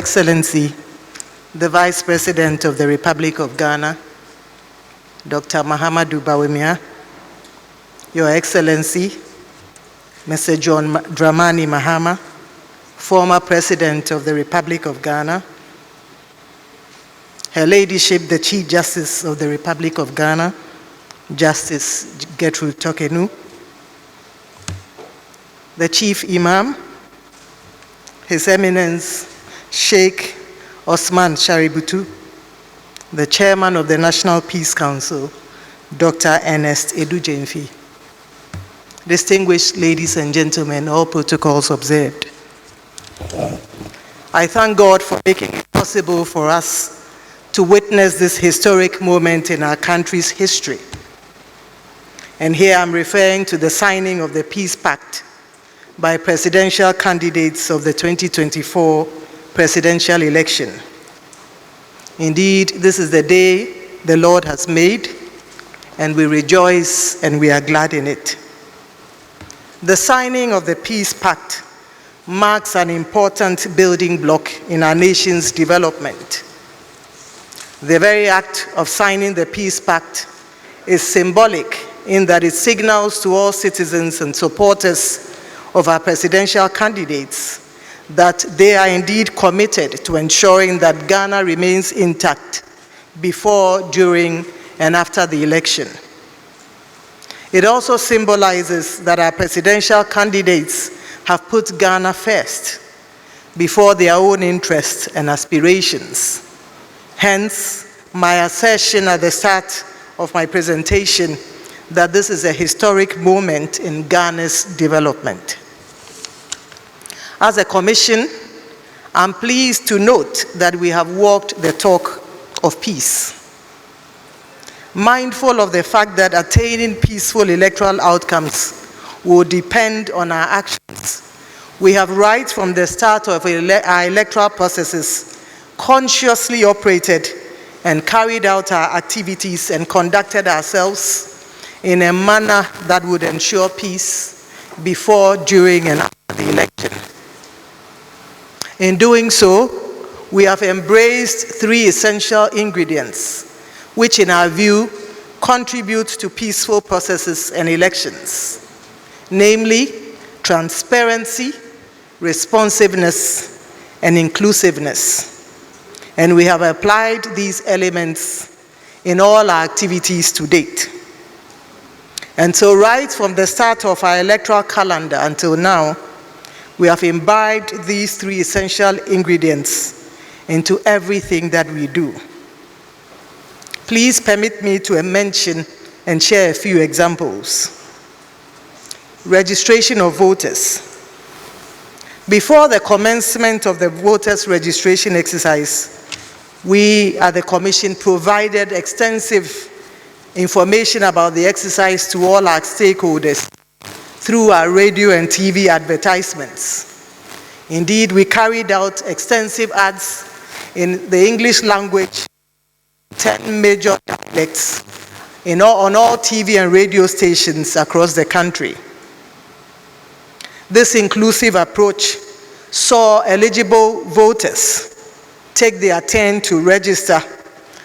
Excellency, the Vice President of the Republic of Ghana, Dr. Mahamudu Bawumia, Your Excellency, Mr. John Dramani Mahama, former President of the Republic of Ghana, Her Ladyship, the Chief Justice of the Republic of Ghana, Justice Gertrude Tokenu, the Chief Imam, His Eminence Sheikh Osman Shaributu, the Chairman of the National Peace Council, Dr. Ernest Edujemfi. Distinguished ladies and gentlemen, all protocols observed. I thank God for making it possible for us to witness this historic moment in our country's history. And here I'm referring to the signing of the Peace Pact by presidential candidates of the 2024 presidential election. Indeed, this is the day the Lord has made, and we rejoice and we are glad in it. The signing of the Peace Pact marks an important building block in our nation's development. The very act of signing the Peace Pact is symbolic in that it signals to all citizens and supporters of our presidential candidates that they are indeed committed to ensuring that Ghana remains intact before, during, and after the election. It also symbolizes that our presidential candidates have put Ghana first, before their own interests and aspirations. Hence, my assertion at the start of my presentation that this is a historic moment in Ghana's development. As a commission, I'm pleased to note that we have walked the talk of peace. Mindful of the fact that attaining peaceful electoral outcomes will depend on our actions, we have right from the start of our electoral processes consciously operated and carried out our activities and conducted ourselves in a manner that would ensure peace before, during, and after the election. In doing so, we have embraced three essential ingredients, which in our view contribute to peaceful processes and elections, namely transparency, responsiveness, and inclusiveness. And we have applied these elements in all our activities to date. And so right from the start of our electoral calendar until now, we have imbibed these three essential ingredients into everything that we do. Please permit me to mention and share a few examples. Registration of voters. Before the commencement of the voters' registration exercise, we at the Commission provided extensive information about the exercise to all our stakeholders through our radio and TV advertisements. Indeed, we carried out extensive ads in the English language, 10 major dialects, on all TV and radio stations across the country. This inclusive approach saw eligible voters take their turn to register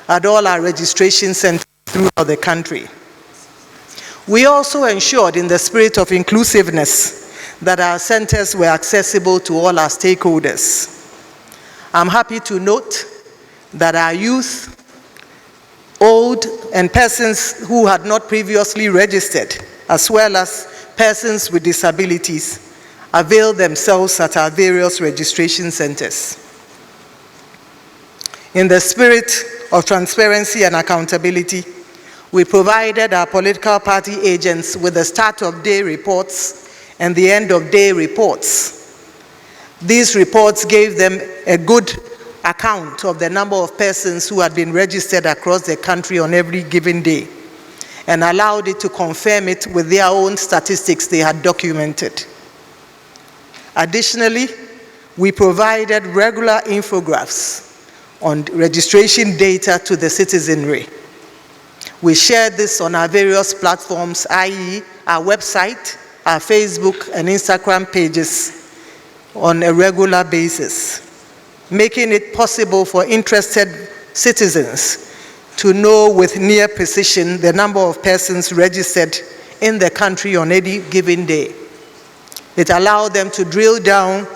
at all our registration centers throughout the country. We also ensured, in the spirit of inclusiveness, that our centers were accessible to all our stakeholders. I'm happy to note that our youth, old, and persons who had not previously registered, as well as persons with disabilities, availed themselves at our various registration centers. In the spirit of transparency and accountability, we provided our political party agents with the start of day reports and the end of day reports. These reports gave them a good account of the number of persons who had been registered across the country on every given day, and allowed it to confirm it with their own statistics they had documented. Additionally, we provided regular infographics on registration data to the citizenry. We shared this on our various platforms, i.e. our website, our Facebook and Instagram pages on a regular basis. making it possible for interested citizens to know with near precision the number of persons registered in the country on any given day. It allowed them to drill down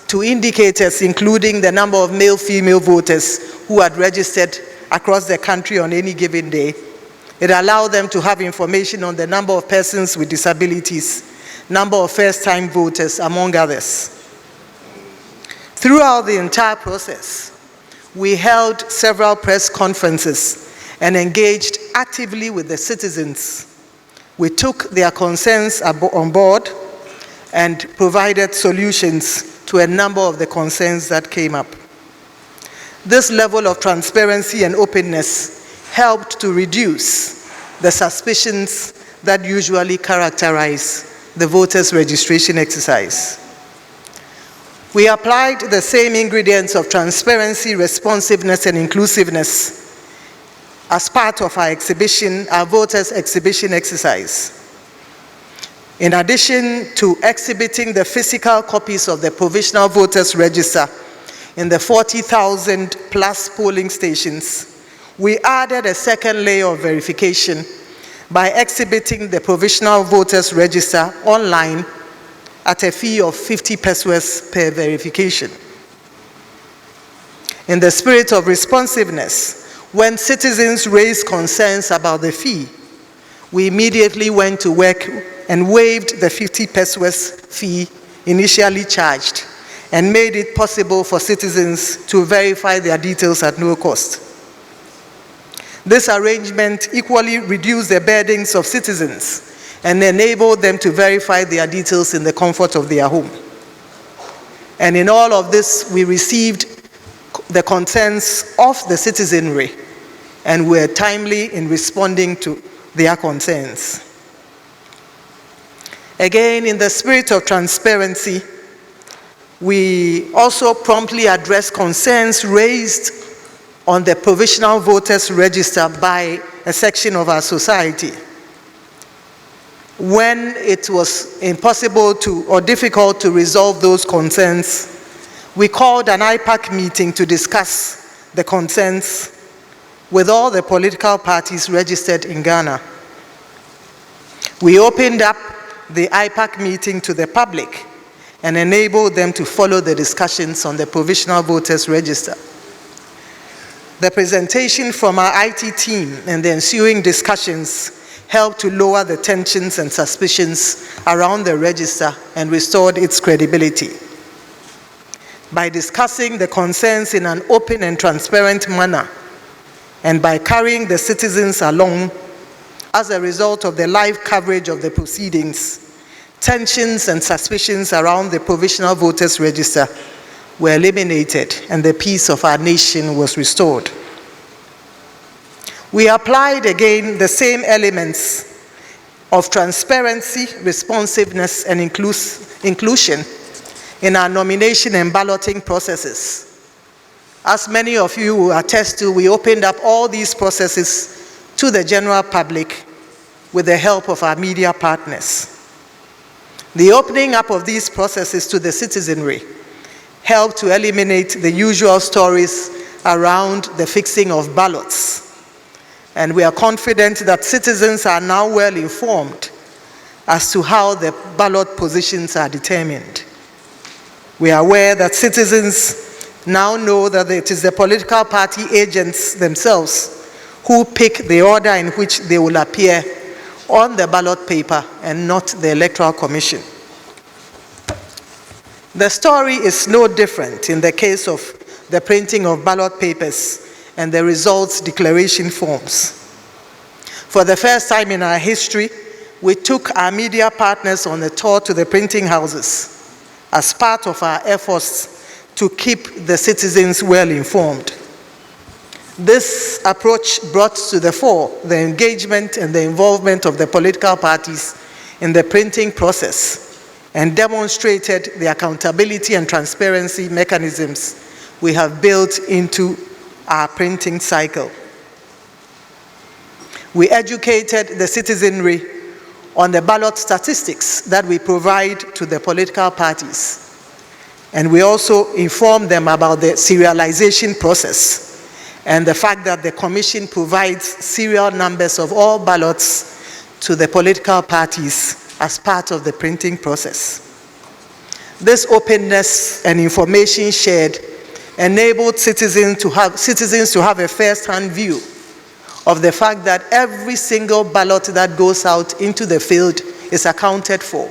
to indicators including the number of male-female voters who had registered across the country on any given day. It allowed them to have information on the number of persons with disabilities, number of first-time voters, among others. Throughout the entire process, we held several press conferences and engaged actively with the citizens. We took their concerns on board and provided solutions to a number of the concerns that came up. This level of transparency and openness helped to reduce the suspicions that usually characterize the voters' registration exercise. We applied the same ingredients of transparency, responsiveness, and inclusiveness as part of our exhibition, our voters' exhibition exercise. In addition to exhibiting the physical copies of the provisional voters' register in the 40,000 plus polling stations, we added a second layer of verification by exhibiting the provisional voters' register online at a fee of 50 pesos per verification. In the spirit of responsiveness, when citizens raised concerns about the fee, we immediately went to work and waived the 50 pesos fee initially charged and made it possible for citizens to verify their details at no cost. This arrangement equally reduced the burdens of citizens and enabled them to verify their details in the comfort of their home. And in all of this, we received the concerns of the citizenry and were timely in responding to their concerns. Again, in the spirit of transparency, we also promptly addressed concerns raised on the provisional voters register by a section of our society. When it was impossible or difficult to resolve those concerns, we called an IPAC meeting to discuss the concerns with all the political parties registered in Ghana. We opened up the IPAC meeting to the public and enabled them to follow the discussions on the provisional voters register. The presentation from our IT team and the ensuing discussions helped to lower the tensions and suspicions around the register and restored its credibility. By discussing the concerns in an open and transparent manner, and by carrying the citizens along as a result of the live coverage of the proceedings, tensions and suspicions around the provisional voters register were eliminated and the peace of our nation was restored. We applied again the same elements of transparency, responsiveness, and inclusion in our nomination and balloting processes. As many of you will attest to, we opened up all these processes to the general public with the help of our media partners. The opening up of these processes to the citizenry helped to eliminate the usual stories around the fixing of ballots. And we are confident that citizens are now well informed as to how the ballot positions are determined. We are aware that citizens now know that it is the political party agents themselves who pick the order in which they will appear on the ballot paper and not the Electoral Commission. The story is no different in the case of the printing of ballot papers and the results declaration forms. For the first time in our history, we took our media partners on a tour to the printing houses as part of our efforts to keep the citizens well informed. This approach brought to the fore the engagement and the involvement of the political parties in the printing process and demonstrated the accountability and transparency mechanisms we have built into our printing cycle. We educated the citizenry on the ballot statistics that we provide to the political parties. And we also inform them about the serialization process and the fact that the Commission provides serial numbers of all ballots to the political parties as part of the printing process. This openness and information shared enabled citizens to have a first-hand view of the fact that every single ballot that goes out into the field is accounted for,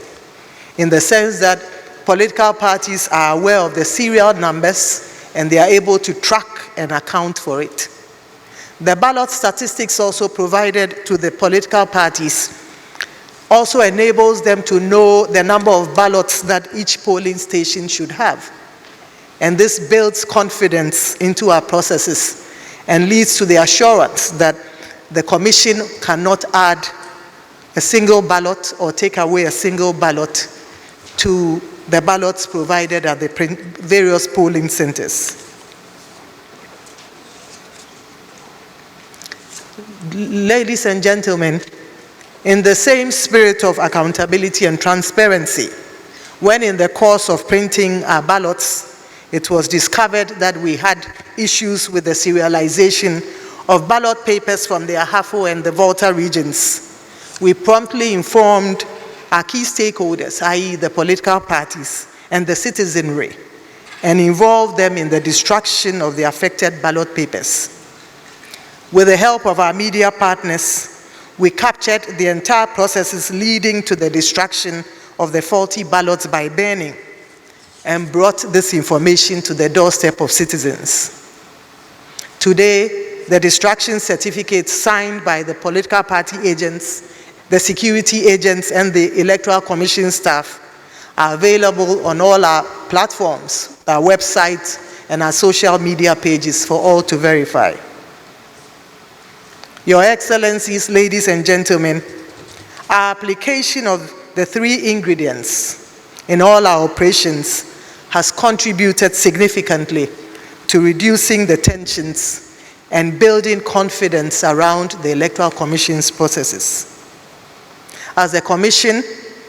in the sense that political parties are aware of the serial numbers and they are able to track and account for it. The ballot statistics also provided to the political parties also enables them to know the number of ballots that each polling station should have. And this builds confidence into our processes and leads to the assurance that the Commission cannot add a single ballot or take away a single ballot to the ballots provided at the various polling centers. Ladies and gentlemen, in the same spirit of accountability and transparency, when in the course of printing our ballots, it was discovered that we had issues with the serialization of ballot papers from the Ahafo and the Volta regions, we promptly informed our key stakeholders, i.e. the political parties and the citizenry, and involved them in the destruction of the affected ballot papers. With the help of our media partners, we captured the entire processes leading to the destruction of the faulty ballots by burning and brought this information to the doorstep of citizens. Today, the destruction certificates signed by the political party agents, the security agents, and the Electoral Commission staff are available on all our platforms, our websites, and our social media pages for all to verify. Your Excellencies, ladies and gentlemen, our application of the 3 ingredients in all our operations has contributed significantly to reducing the tensions and building confidence around the Electoral Commission's processes. As a Commission,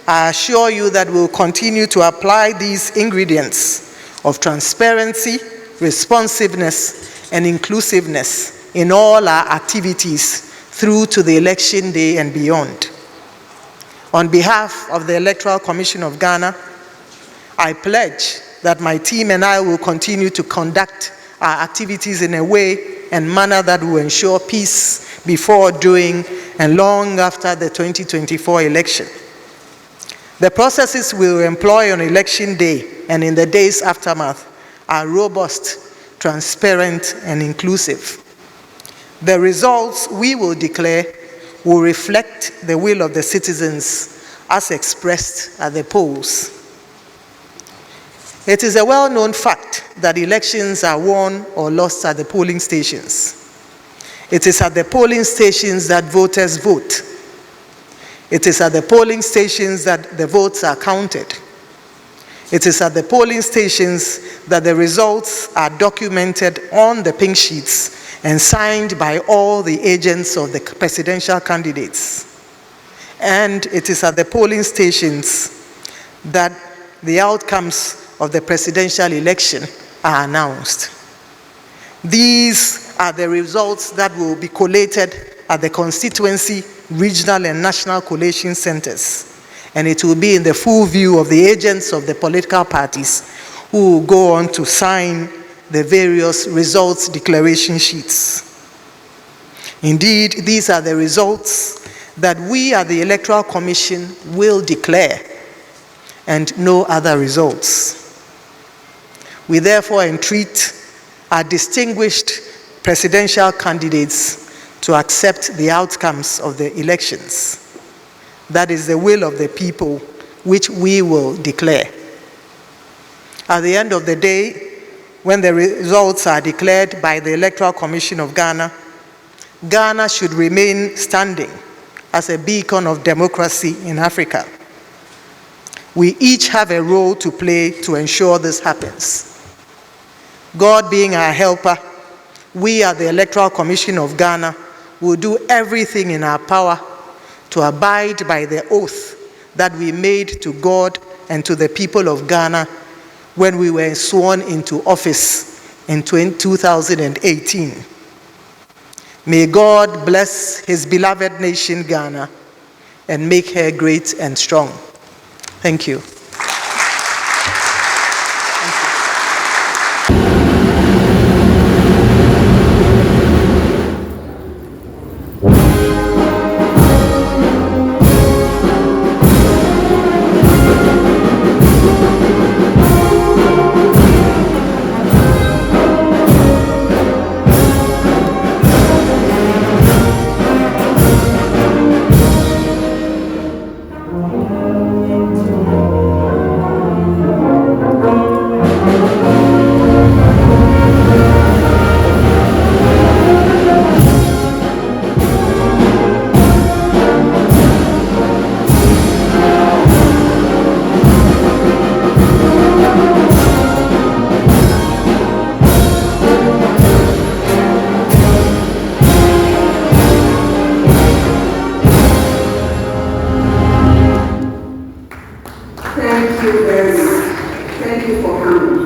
I assure you that we will continue to apply these ingredients of transparency, responsiveness, and inclusiveness in all our activities through to the election day and beyond. On behalf of the Electoral Commission of Ghana, I pledge that my team and I will continue to conduct our activities in a way and manner that will ensure peace before, during, and long after the 2024 election. The processes we will employ on election day and in the days aftermath are robust, transparent, and inclusive. The results we will declare will reflect the will of the citizens as expressed at the polls. It is a well-known fact that elections are won or lost at the polling stations. It is at the polling stations that voters vote. It is at the polling stations that the votes are counted. It is at the polling stations that the results are documented on the pink sheets and signed by all the agents of the presidential candidates. And it is at the polling stations that the outcomes of the presidential election are announced. These are the results that will be collated at the constituency, regional, and national collation centers. And it will be in the full view of the agents of the political parties who will go on to sign the various results declaration sheets. Indeed, these are the results that we at the Electoral Commission will declare, and no other results. We therefore entreat our distinguished presidential candidates to accept the outcomes of the elections. That is the will of the people, which we will declare. At the end of the day, when the results are declared by the Electoral Commission of Ghana, Ghana should remain standing as a beacon of democracy in Africa. We each have a role to play to ensure this happens. God being our helper, we at the Electoral Commission of Ghana will do everything in our power to abide by the oath that we made to God and to the people of Ghana when we were sworn into office in 2018. May God bless his beloved nation, Ghana, and make her great and strong. Thank you. Thank you very much. Thank you for coming.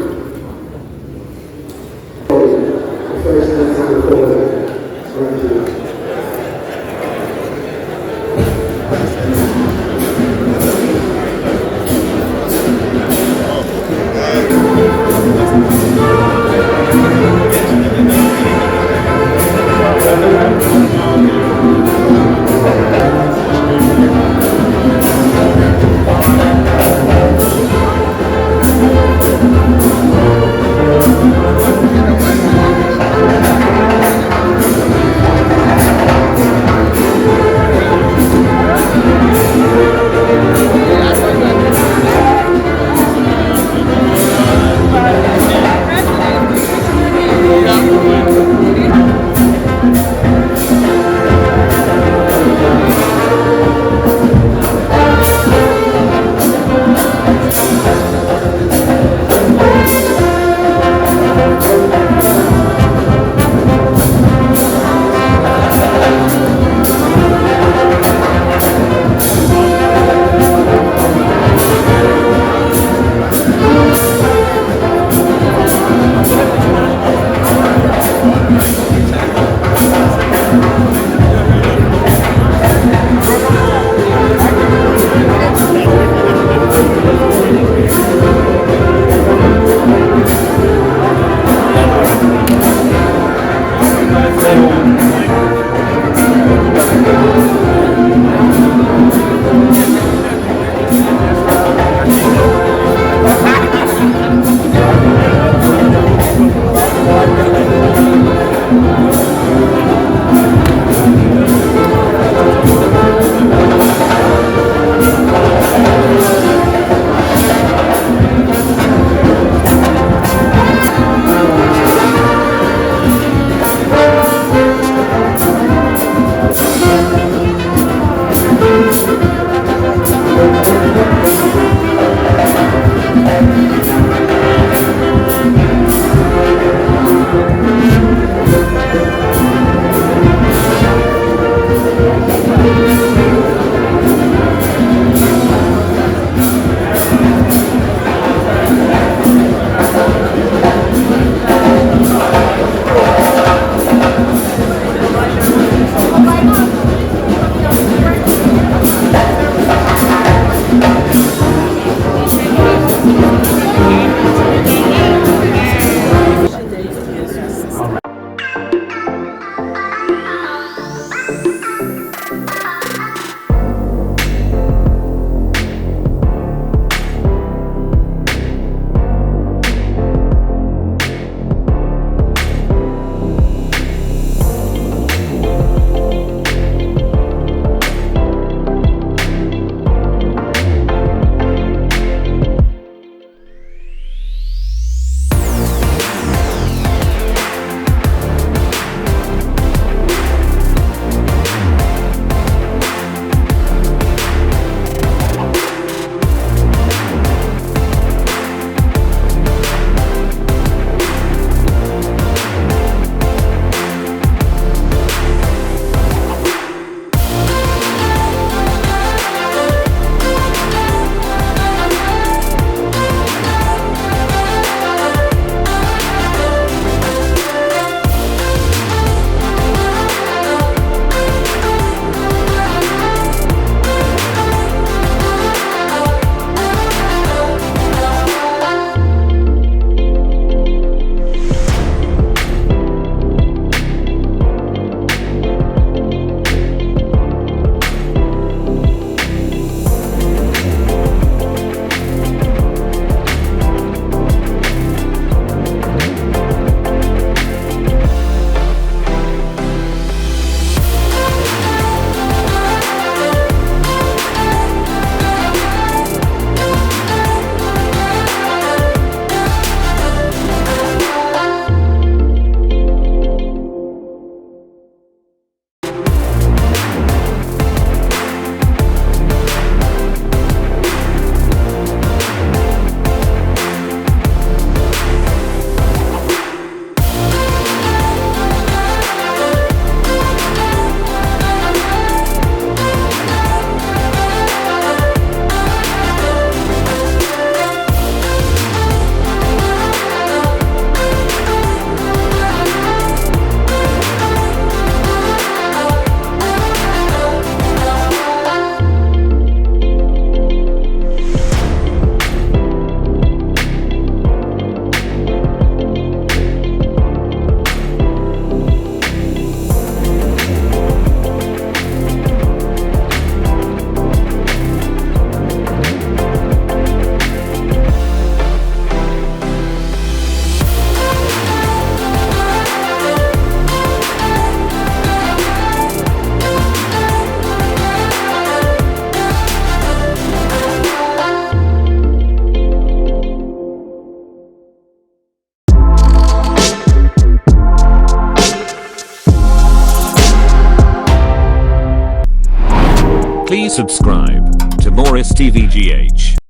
Please subscribe to more STVGH.